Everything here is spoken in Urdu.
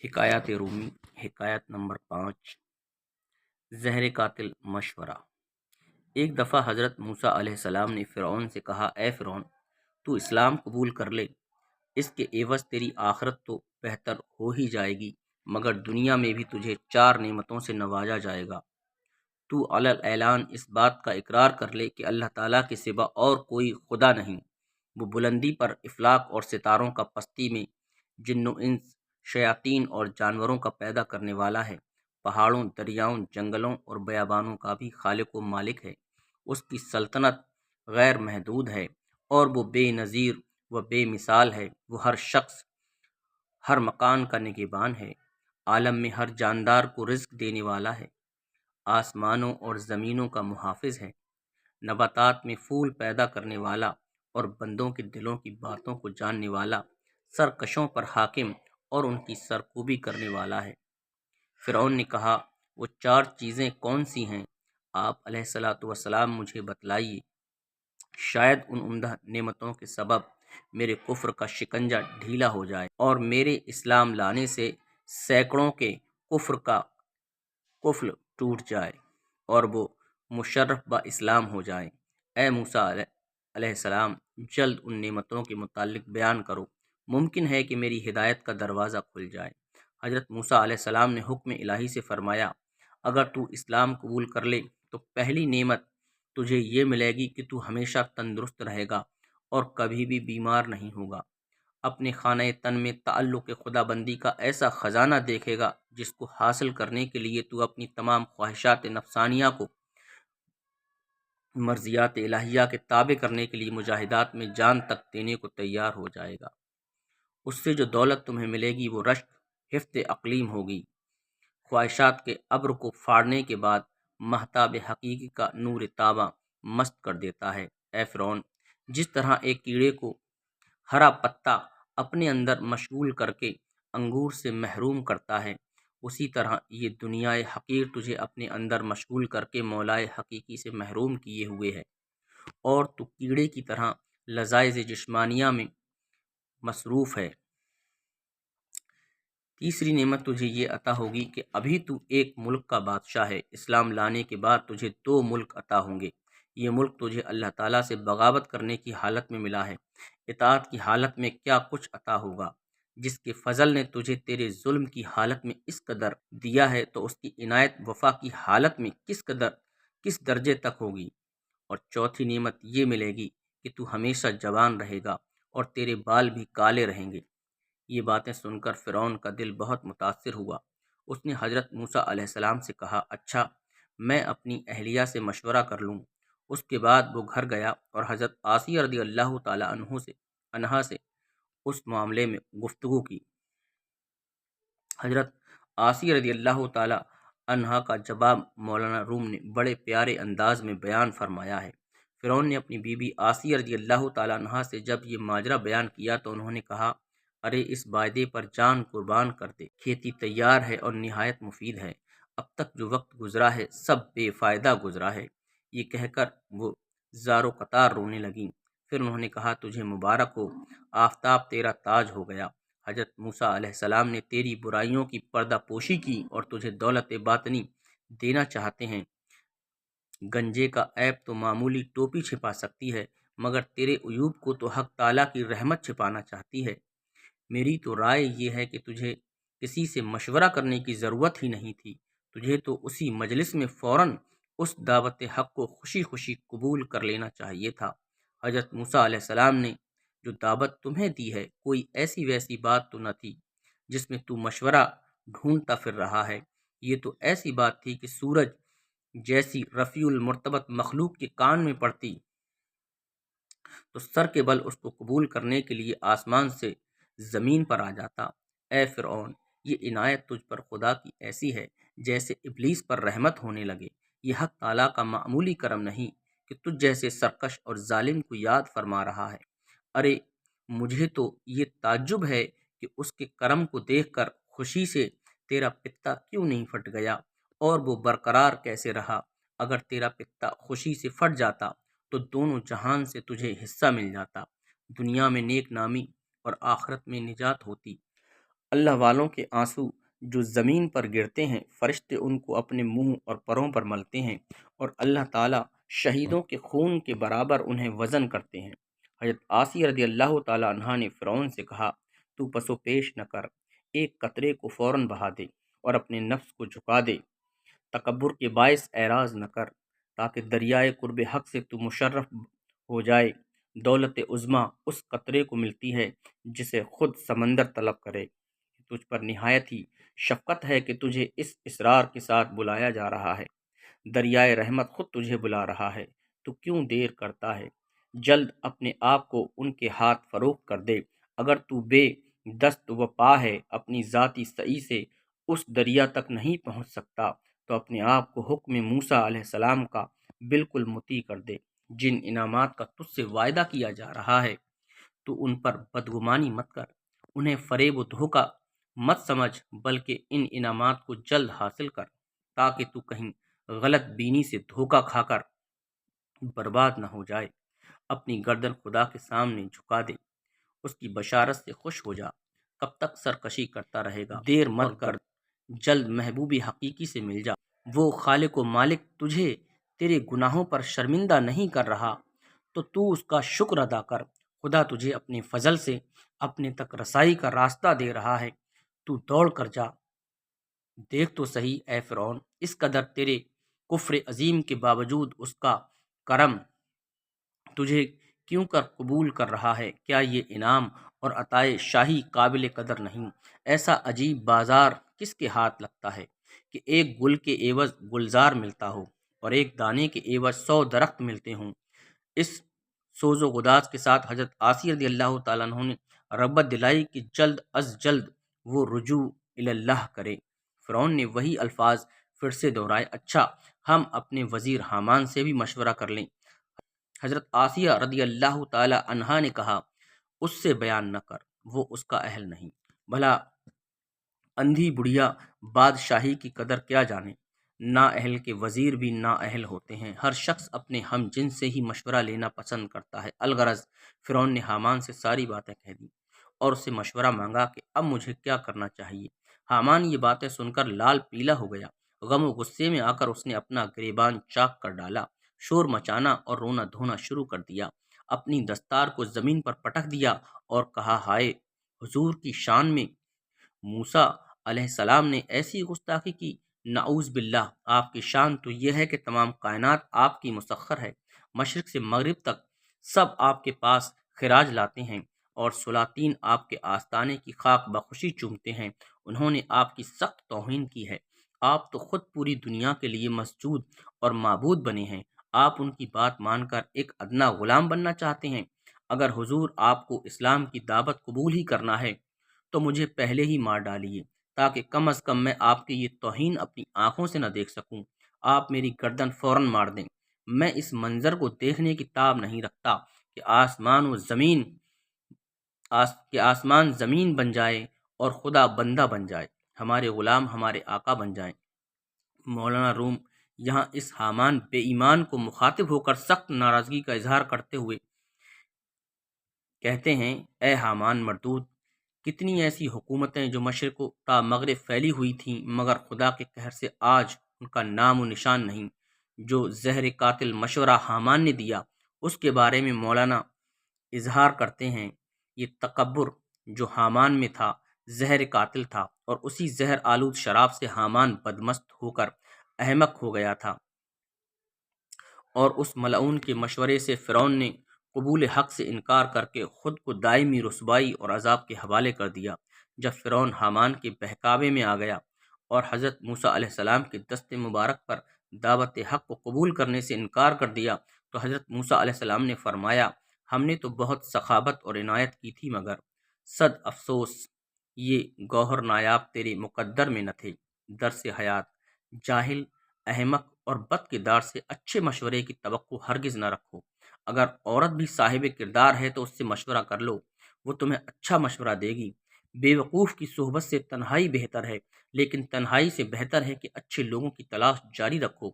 حکایات رومی حکایت نمبر 5 زہر قاتل مشورہ۔ ایک دفعہ حضرت موسیٰ علیہ السلام نے فرعون سے کہا، اے فرعون، تو اسلام قبول کر لے، اس کے عوض تیری آخرت تو بہتر ہو ہی جائے گی، مگر دنیا میں بھی تجھے 4 نعمتوں سے نوازا جائے گا۔ تو علی الاعلان اس بات کا اقرار کر لے کہ اللہ تعالیٰ کے سوا اور کوئی خدا نہیں، وہ بلندی پر افلاک اور ستاروں کا پستی میں، جن و انس، شیاطین اور جانوروں کا پیدا کرنے والا ہے، پہاڑوں، دریاؤں، جنگلوں اور بیابانوں کا بھی خالق و مالک ہے۔ اس کی سلطنت غیر محدود ہے اور وہ بے نظیر و بے مثال ہے۔ وہ ہر شخص، ہر مکان کا نگہبان ہے، عالم میں ہر جاندار کو رزق دینے والا ہے، آسمانوں اور زمینوں کا محافظ ہے، نباتات میں پھول پیدا کرنے والا اور بندوں کے دلوں کی باتوں کو جاننے والا، سرکشوں پر حاکم اور ان کی سرکوبی کرنے والا ہے۔ فرعون نے کہا، وہ 4 چیزیں کون سی ہیں؟ آپ علیہ الصلاۃ والسلام مجھے بتلائیے، شاید ان عمدہ نعمتوں کے سبب میرے کفر کا شکنجہ ڈھیلا ہو جائے اور میرے اسلام لانے سے سینکڑوں کے کفر کا قفل ٹوٹ جائے اور وہ مشرف با اسلام ہو جائیں۔ اے موسیٰ علیہ السلام، جلد ان نعمتوں کے متعلق بیان کرو، ممکن ہے کہ میری ہدایت کا دروازہ کھل جائے۔ حضرت موسیٰ علیہ السلام نے حکم الہی سے فرمایا، اگر تو اسلام قبول کر لے تو پہلی نعمت تجھے یہ ملے گی کہ تو ہمیشہ تندرست رہے گا اور کبھی بھی بیمار نہیں ہوگا۔ اپنے خانہ تن میں تعلق خدا بندی کا ایسا خزانہ دیکھے گا جس کو حاصل کرنے کے لیے تو اپنی تمام خواہشات نفسانیہ کو مرضیات الہیہ کے تابع کرنے کے لیے مجاہدات میں جان تک دینے کو تیار ہو جائے گا۔ اس سے جو دولت تمہیں ملے گی وہ رشک حفظ اقلیم ہوگی۔ خواہشات کے ابر کو پھاڑنے کے بعد مہتاب حقیقی کا نور تاباں مست کر دیتا ہے۔ اے فرعون، جس طرح ایک کیڑے کو ہرا پتا اپنے اندر مشغول کر کے انگور سے محروم کرتا ہے، اسی طرح یہ دنیا حقیر تجھے اپنے اندر مشغول کر کے مولائے حقیقی سے محروم کیے ہوئے ہے، اور تو کیڑے کی طرح لذائذ جسمانیہ میں مصروف ہے۔ تیسری نعمت تجھے یہ عطا ہوگی کہ ابھی تو ایک ملک کا بادشاہ ہے، اسلام لانے کے بعد تجھے 2 ملک عطا ہوں گے۔ یہ ملک تجھے اللہ تعالیٰ سے بغاوت کرنے کی حالت میں ملا ہے، اطاعت کی حالت میں کیا کچھ عطا ہوگا۔ جس کے فضل نے تجھے تیرے ظلم کی حالت میں اس قدر دیا ہے تو اس کی عنایت وفا کی حالت میں کس درجے تک ہوگی۔ اور چوتھی نعمت یہ ملے گی کہ تو ہمیشہ جوان رہے گا اور تیرے بال بھی کالے رہیں گے۔ یہ باتیں سن کر فرعون کا دل بہت متاثر ہوا۔ اس نے حضرت موسیٰ علیہ السلام سے کہا، اچھا، میں اپنی اہلیہ سے مشورہ کر لوں۔ اس کے بعد وہ گھر گیا اور حضرت آسیہ رضی اللہ تعالی عنہا سے اس معاملے میں گفتگو کی۔ حضرت آسیہ رضی اللہ تعالی عنہا کا جواب مولانا روم نے بڑے پیارے انداز میں بیان فرمایا ہے۔ فرعون نے اپنی بیوی آسیہ رضی اللہ تعالی عنہا سے جب یہ ماجرا بیان کیا تو انہوں نے کہا، ارے اس وعدے پر جان قربان کر دے، کھیتی تیار ہے اور نہایت مفید ہے، اب تک جو وقت گزرا ہے سب بے فائدہ گزرا ہے۔ یہ کہہ کر وہ زار و قطار رونے لگیں۔ پھر انہوں نے کہا، تجھے مبارک ہو، آفتاب تیرا تاج ہو گیا۔ حضرت موسیٰ علیہ السلام نے تیری برائیوں کی پردہ پوشی کی اور تجھے دولت باطنی دینا چاہتے ہیں۔ گنجے کا عیب تو معمولی ٹوپی چھپا سکتی ہے، مگر تیرے عیوب کو تو حق تعالیٰ کی رحمت چھپانا چاہتی ہے۔ میری تو رائے یہ ہے کہ تجھے کسی سے مشورہ کرنے کی ضرورت ہی نہیں تھی، تجھے تو اسی مجلس میں فوراً اس دعوت حق کو خوشی خوشی قبول کر لینا چاہیے تھا۔ حضرت موسیٰ علیہ السلام نے جو دعوت تمہیں دی ہے کوئی ایسی ویسی بات تو نہ تھی جس میں تو مشورہ ڈھونڈتا پھر رہا ہے۔ یہ تو ایسی بات تھی کہ سورج جیسی رفیع المرتبت مخلوق کے کان میں پڑتی تو سر کے بل اس کو قبول کرنے کے لیے آسمان سے زمین پر آ جاتا۔ اے فرعون، یہ عنایت تجھ پر خدا کی ایسی ہے جیسے ابلیس پر رحمت ہونے لگے۔ یہ حق تعالیٰ کا معمولی کرم نہیں کہ تجھ جیسے سرکش اور ظالم کو یاد فرما رہا ہے۔ ارے مجھے تو یہ تعجب ہے کہ اس کے کرم کو دیکھ کر خوشی سے تیرا پتا کیوں نہیں پھٹ گیا اور وہ برقرار کیسے رہا۔ اگر تیرا پتا خوشی سے پھٹ جاتا تو دونوں جہان سے تجھے حصہ مل جاتا، دنیا میں نیک نامی اور آخرت میں نجات ہوتی۔ اللہ والوں کے آنسو جو زمین پر گرتے ہیں فرشتے ان کو اپنے منہ اور پروں پر ملتے ہیں، اور اللہ تعالیٰ شہیدوں کے خون کے برابر انہیں وزن کرتے ہیں۔ حضرت آسیہ رضی اللہ تعالیٰ عنہا نے فرعون سے کہا، تو پس و پیش نہ کر، ایک قطرے کو فوراً بہا دے اور اپنے نفس کو جھکا دے، تکبر کے باعث اعراض نہ کر، تاکہ دریائے قرب حق سے تو مشرف ہو جائے۔ دولت عظمیٰ اس قطرے کو ملتی ہے جسے خود سمندر طلب کرے۔ تجھ پر نہایت ہی شفقت ہے کہ تجھے اس اصرار کے ساتھ بلایا جا رہا ہے۔ دریائے رحمت خود تجھے بلا رہا ہے، تو کیوں دیر کرتا ہے؟ جلد اپنے آپ کو ان کے ہاتھ فروخت کر دے۔ اگر تو بے دست و پا ہے، اپنی ذاتی سعی سے اس دریا تک نہیں پہنچ سکتا، تو اپنے آپ کو حکم موسیٰ علیہ السلام کا بالکل مطیع کر دے۔ جن انعامات کا تجھ سے وعدہ کیا جا رہا ہے تو ان پر بدگمانی مت کر، انہیں فریب و دھوکہ مت سمجھ، بلکہ ان انعامات کو جلد حاصل کر، تاکہ تو کہیں غلط بینی سے دھوکہ کھا کر برباد نہ ہو جائے۔ اپنی گردن خدا کے سامنے جھکا دے، اس کی بشارت سے خوش ہو جا۔ کب تک سرکشی کرتا رہے گا؟ دیر مت کر، جلد محبوب حقیقی سے مل جا۔ وہ خالق و مالک تجھے تیرے گناہوں پر شرمندہ نہیں کر رہا، تو اس کا شکر ادا کر۔ خدا تجھے اپنے فضل سے اپنے تک رسائی کا راستہ دے رہا ہے، تو دوڑ کر جا۔ دیکھ تو صحیح اے فرعون، اس قدر تیرے کفر عظیم کے باوجود اس کا کرم تجھے کیوں کر قبول کر رہا ہے؟ کیا یہ انعام اور عطائے شاہی قابل قدر نہیں؟ ایسا عجیب بازار کس کے ہاتھ لگتا ہے کہ ایک گل کے عوض گلزار ملتا ہو اور ایک دانے کے عوض 100 درخت ملتے ہوں؟ اس سوز و گداز کے ساتھ حضرت آسیہ رضی اللہ تعالیٰ عنہ نے رغبت دلائی کہ جلد از جلد وہ رجوع اللہ کرے۔ فرعون نے وہی الفاظ پھر سے دہرائے، اچھا ہم اپنے وزیر حامان سے بھی مشورہ کر لیں۔ حضرت آسیہ رضی اللہ تعالی عنہا نے کہا، اس سے بیان نہ کر، وہ اس کا اہل نہیں۔ بھلا اندھی بڑھیا بادشاہی کی قدر کیا جانے؟ نا اہل کے وزیر بھی نا اہل ہوتے ہیں۔ ہر شخص اپنے ہم جنس سے ہی مشورہ لینا پسند کرتا ہے۔ الغرض فرعون نے حامان سے ساری باتیں کہہ دیں اور اس سے مشورہ مانگا کہ اب مجھے کیا کرنا چاہیے۔ حامان یہ باتیں سن کر لال پیلا ہو گیا۔ غم و غصے میں آ کر اس نے اپنا گریبان چاک کر ڈالا، شور مچانا اور رونا دھونا شروع کر دیا، اپنی دستار کو زمین پر پٹک دیا اور کہا، ہائے حضور کی شان میں موسیٰ علیہ السلام نے ایسی گستاخی کی، نعوذ باللہ، آپ کی شان تو یہ ہے کہ تمام کائنات آپ کی مسخر ہے، مشرق سے مغرب تک سب آپ کے پاس خراج لاتے ہیں اور سلاطین آپ کے آستانے کی خاک بخوشی چومتے ہیں۔ انہوں نے آپ کی سخت توہین کی ہے، آپ تو خود پوری دنیا کے لیے مسجود اور معبود بنے ہیں، آپ ان کی بات مان کر ایک ادنا غلام بننا چاہتے ہیں۔ اگر حضور آپ کو اسلام کی دعوت قبول ہی کرنا ہے تو مجھے پہلے ہی مار ڈالیے، تاکہ کم از کم میں آپ کی یہ توہین اپنی آنکھوں سے نہ دیکھ سکوں۔ آپ میری گردن فوراً مار دیں، میں اس منظر کو دیکھنے کی تاب نہیں رکھتا کہ آسمان زمین بن جائے اور خدا بندہ بن جائے، ہمارے غلام ہمارے آقا بن جائیں۔ مولانا روم یہاں اس حامان بے ایمان کو مخاطب ہو کر سخت ناراضگی کا اظہار کرتے ہوئے کہتے ہیں، اے حامان مردود، کتنی ایسی حکومتیں جو مشرق تا مغرب پھیلی ہوئی تھیں، مگر خدا کے قہر سے آج ان کا نام و نشان نہیں۔ جو زہر قاتل مشورہ حامان نے دیا، اس کے بارے میں مولانا اظہار کرتے ہیں، یہ تکبر جو حامان میں تھا زہر قاتل تھا، اور اسی زہر آلود شراب سے حامان بدمست ہو کر احمق ہو گیا تھا، اور اس ملعون کے مشورے سے فرعون نے قبول حق سے انکار کر کے خود کو دائمی رسوائی اور عذاب کے حوالے کر دیا۔ جب فرعون حامان کے بہکاوے میں آ گیا اور حضرت موسیٰ علیہ السلام کے دست مبارک پر دعوت حق کو قبول کرنے سے انکار کر دیا، تو حضرت موسیٰ علیہ السلام نے فرمایا، ہم نے تو بہت سخاوت اور عنایت کی تھی، مگر صد افسوس یہ گوہر نایاب تیرے مقدر میں نہ تھے۔ درس حیات، جاہل، احمق اور بد کردار سے اچھے مشورے کی توقع ہرگز نہ رکھو۔ اگر عورت بھی صاحب کردار ہے تو اس سے مشورہ کر لو، وہ تمہیں اچھا مشورہ دے گی۔ بے وقوف کی صحبت سے تنہائی بہتر ہے، لیکن تنہائی سے بہتر ہے کہ اچھے لوگوں کی تلاش جاری رکھو۔